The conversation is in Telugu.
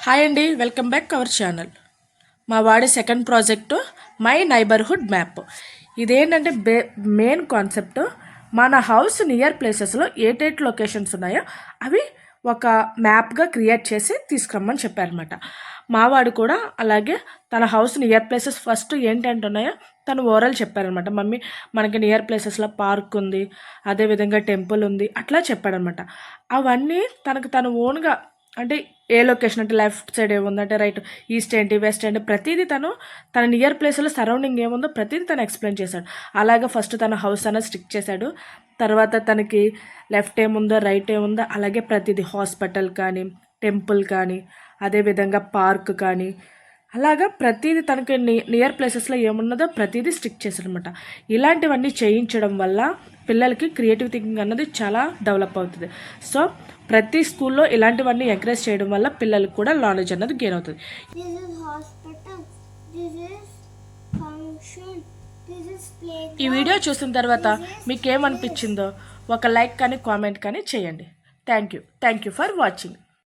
హాయ్ అండి, వెల్కమ్ బ్యాక్ అవర్ ఛానల్. మా వాడి second project my neighbourhood map. ఇదేంటంటే మెయిన్ కాన్సెప్ట్ మన హౌస్ నియర్ ప్లేసెస్లో ఏటేట్ లొకేషన్స్ ఉన్నాయో అవి ఒక మ్యాప్గా క్రియేట్ చేసి తీసుకురమ్మని చెప్పారనమాట. మావాడు కూడా అలాగే తన హౌస్ నియర్ ప్లేసెస్ ఫస్ట్ ఏంటంటే ఉన్నాయో తను ఓవరాల్ చెప్పారనమాట. మమ్మీ మనకి నియర్ ప్లేసెస్లో పార్క్ ఉంది, అదేవిధంగా టెంపుల్ ఉంది, అట్లా చెప్పాడనమాట. అవన్నీ తను ఓన్గా అంటే ఏ లొకేషన్ అంటే లెఫ్ట్ సైడ్ ఏముందంటే రైట్, ఈస్ట్ ఏంటి, వెస్ట్ ఏంటి, ప్రతిదీ తన నియర్ ప్లేస్లో సరౌండింగ్ ఏముందో ప్రతిదీ తను ఎక్స్ప్లెయిన్ చేశాడు. అలాగే ఫస్ట్ తన హౌస్ అనేది స్టిక్ చేశాడు. తర్వాత తనకి లెఫ్ట్ ఏముందో రైట్ ఏముందో అలాగే ప్రతిదీ హాస్పిటల్ కానీ టెంపుల్ కానీ అదేవిధంగా పార్క్ కానీ అలాగా ప్రతిదీ తనకి నియర్ ప్లేసెస్లో ఏమున్నదో ప్రతిదీ స్టిక్ చేశాడనమాట. ఇలాంటివన్నీ చేయించడం వల్ల పిల్లలకి క్రియేటివ్ థింకింగ్ అన్నది చాలా డెవలప్ అవుతుంది. సో ప్రతి స్కూల్లో ఇలాంటివన్నీ ఎంకరేజ్ చేయడం వల్ల పిల్లలకు కూడా నాలెడ్జ్ అన్నది గెయిన్ అవుతుంది. ఈ వీడియో చూసిన తర్వాత మీకు ఏమనిపించిందో ఒక లైక్ కానీ కామెంట్ కానీ చేయండి. Thank you for watching.